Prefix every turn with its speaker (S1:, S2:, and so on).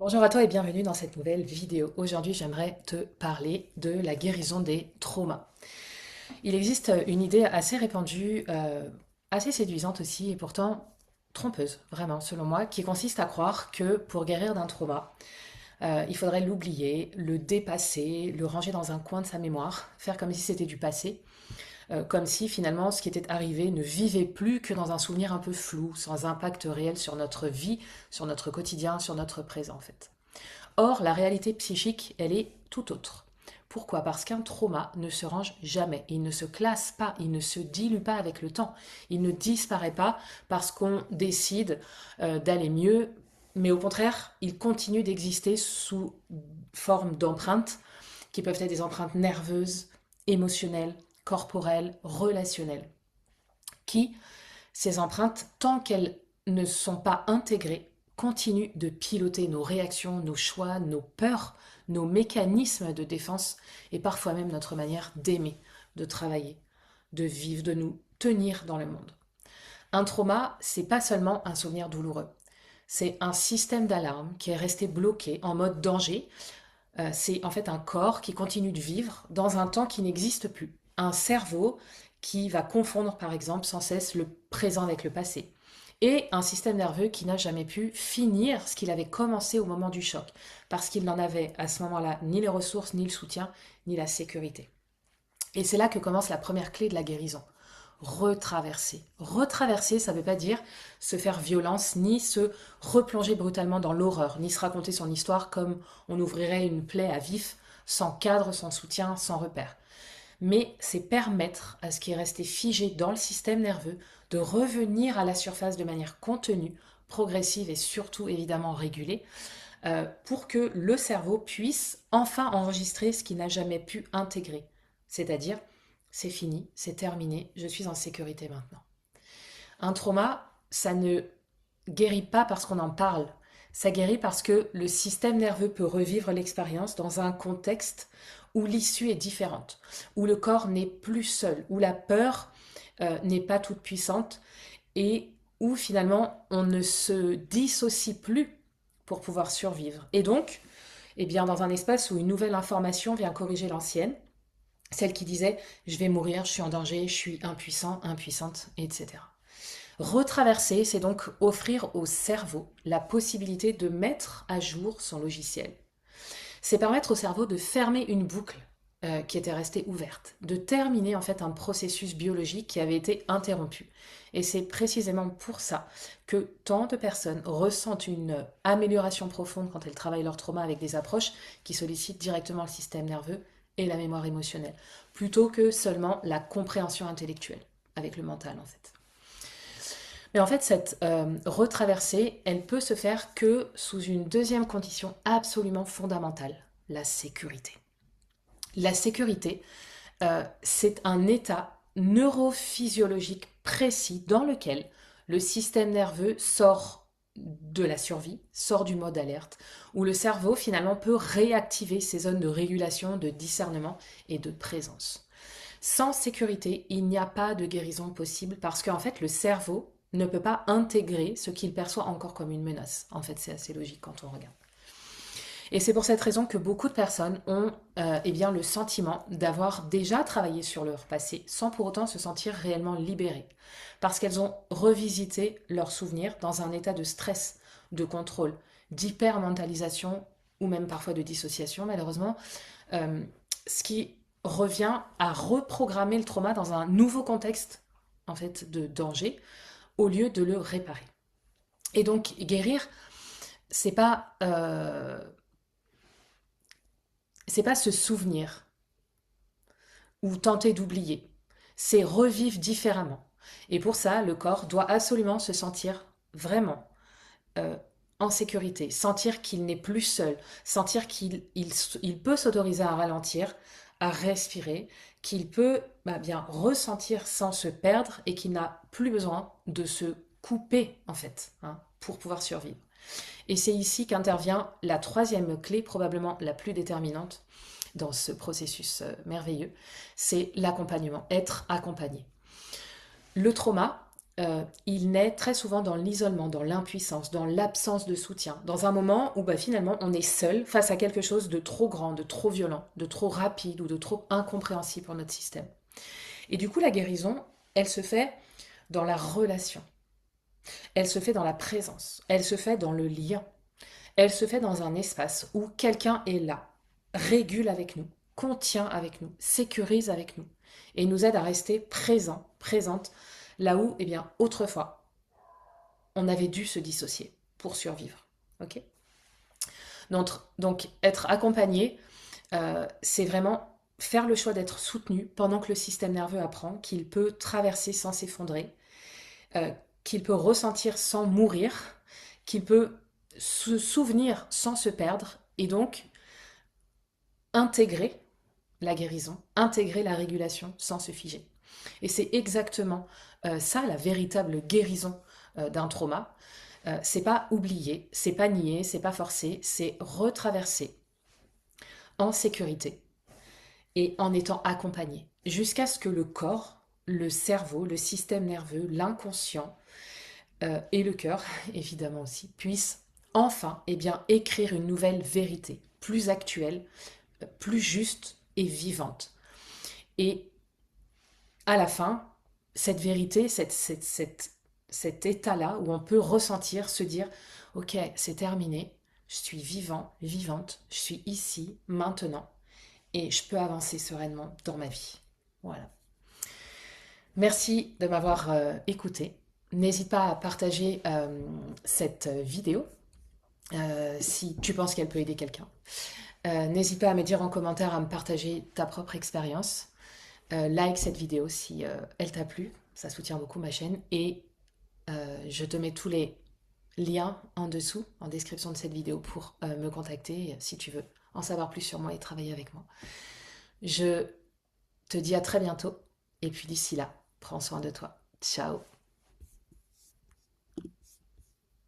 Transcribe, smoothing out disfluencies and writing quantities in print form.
S1: Bonjour à toi et bienvenue dans cette nouvelle vidéo. Aujourd'hui, j'aimerais te parler de la guérison des traumas. Il existe une idée assez répandue, assez séduisante aussi et pourtant trompeuse, vraiment, selon moi, qui consiste à croire que pour guérir d'un trauma, il faudrait l'oublier, le dépasser, le ranger dans un coin de sa mémoire, faire comme si c'était du passé, comme si finalement ce qui était arrivé ne vivait plus que dans un souvenir un peu flou, sans impact réel sur notre vie, sur notre quotidien, sur notre présent en fait. Or, la réalité psychique, elle est tout autre. Pourquoi? Parce qu'un trauma ne se range jamais, il ne se classe pas, il ne se dilue pas avec le temps, il ne disparaît pas parce qu'on décide d'aller mieux, mais au contraire, il continue d'exister sous forme d'empreintes qui peuvent être des empreintes nerveuses, émotionnelles, corporelles, relationnelles, qui, ces empreintes, tant qu'elles ne sont pas intégrées, continuent de piloter nos réactions, nos choix, nos peurs, nos mécanismes de défense et parfois même notre manière d'aimer, de travailler, de vivre, de nous tenir dans le monde. Un trauma, c'est pas seulement un souvenir douloureux. C'est un système d'alarme qui est resté bloqué en mode danger. C'est en fait un corps qui continue de vivre dans un temps qui n'existe plus. Un cerveau qui va confondre par exemple sans cesse le présent avec le passé. Et un système nerveux qui n'a jamais pu finir ce qu'il avait commencé au moment du choc, parce qu'il n'en avait à ce moment-là ni les ressources, ni le soutien, ni la sécurité. Et c'est là que commence la première clé de la guérison. Retraverser. Retraverser, ça ne veut pas dire se faire violence, ni se replonger brutalement dans l'horreur, ni se raconter son histoire comme on ouvrirait une plaie à vif, sans cadre, sans soutien, sans repère. Mais c'est permettre à ce qui est resté figé dans le système nerveux de revenir à la surface de manière contenue, progressive et surtout évidemment régulée, pour que le cerveau puisse enfin enregistrer ce qu'il n'a jamais pu intégrer. C'est-à-dire, c'est fini, c'est terminé, je suis en sécurité maintenant. Un trauma, ça ne guérit pas parce qu'on en parle, ça guérit parce que le système nerveux peut revivre l'expérience dans un contexte où l'issue est différente, où le corps n'est plus seul, où la peur n'est pas toute puissante et où finalement on ne se dissocie plus pour pouvoir survivre. Et donc, eh bien, dans un espace où une nouvelle information vient corriger l'ancienne, celle qui disait je vais mourir, je suis en danger, je suis impuissant, impuissante, etc. Retraverser, c'est donc offrir au cerveau la possibilité de mettre à jour son logiciel. C'est permettre au cerveau de fermer une boucle qui était restée ouverte, de terminer en fait un processus biologique qui avait été interrompu. Et c'est précisément pour ça que tant de personnes ressentent une amélioration profonde quand elles travaillent leur trauma avec des approches qui sollicitent directement le système nerveux et la mémoire émotionnelle, plutôt que seulement la compréhension intellectuelle avec le mental en fait. Mais en fait, cette retraversée, elle peut se faire que sous une deuxième condition absolument fondamentale, la sécurité. La sécurité, c'est un état neurophysiologique précis dans lequel le système nerveux sort de la survie, sort du mode alerte, où le cerveau finalement peut réactiver ses zones de régulation, de discernement et de présence. Sans sécurité, il n'y a pas de guérison possible parce qu'en fait, le cerveau ne peut pas intégrer ce qu'il perçoit encore comme une menace. En fait, c'est assez logique quand on regarde. Et c'est pour cette raison que beaucoup de personnes ont eh bien, le sentiment d'avoir déjà travaillé sur leur passé sans pour autant se sentir réellement libérées. Parce qu'elles ont revisité leurs souvenirs dans un état de stress, de contrôle, d'hypermentalisation ou même parfois de dissociation malheureusement, euh, ce qui revient à reprogrammer le trauma dans un nouveau contexte en fait de danger au lieu de le réparer. Et donc guérir, c'est pas c'est pas se souvenir ou tenter d'oublier, c'est revivre différemment. Et pour ça, le corps doit absolument se sentir vraiment euh, en sécurité, sentir qu'il n'est plus seul, sentir qu'il peut s'autoriser à ralentir, à respirer, qu'il peut bien ressentir sans se perdre et qu'il n'a plus besoin de se couper en fait hein, pour pouvoir survivre. Et c'est ici qu'intervient la troisième clé, probablement la plus déterminante dans ce processus merveilleux, c'est l'accompagnement, être accompagné. Le trauma, il naît très souvent dans l'isolement, dans l'impuissance, dans l'absence de soutien, dans un moment où bah, finalement on est seul face à quelque chose de trop grand, de trop violent, de trop rapide ou de trop incompréhensible pour notre système. Et du coup, la guérison, elle se fait dans la relation, elle se fait dans la présence, elle se fait dans le lien, elle se fait dans un espace où quelqu'un est là, régule avec nous, contient avec nous, sécurise avec nous et nous aide à rester présent, présente, là où, eh bien, autrefois, on avait dû se dissocier pour survivre. Ok. Donc, être accompagné, c'est vraiment faire le choix d'être soutenu pendant que le système nerveux apprend qu'il peut traverser sans s'effondrer, euh, qu'il peut ressentir sans mourir, qu'il peut se souvenir sans se perdre, et donc intégrer la guérison, intégrer la régulation sans se figer. Et c'est exactement ça, la véritable guérison d'un trauma. C'est pas oublier, c'est pas nier, c'est pas forcer, c'est retraverser en sécurité et en étant accompagné jusqu'à ce que le corps, le cerveau, le système nerveux, l'inconscient et le cœur, évidemment aussi, puissent enfin eh bien, écrire une nouvelle vérité, plus actuelle, plus juste et vivante. Et à la fin, cette vérité, cet état-là où on peut ressentir, se dire, ok, c'est terminé, je suis vivant, vivante, je suis ici, maintenant, et je peux avancer sereinement dans ma vie. Voilà. Merci de m'avoir écouté. N'hésite pas à partager cette vidéo si tu penses qu'elle peut aider quelqu'un. N'hésite pas à me dire en commentaire, à me partager ta propre expérience. Like cette vidéo si elle t'a plu, ça soutient beaucoup ma chaîne. Et je te mets tous les liens en dessous, en description de cette vidéo, pour me contacter si tu veux en savoir plus sur moi et travailler avec moi. Je te dis à très bientôt. Et puis d'ici là, prends soin de toi. Ciao.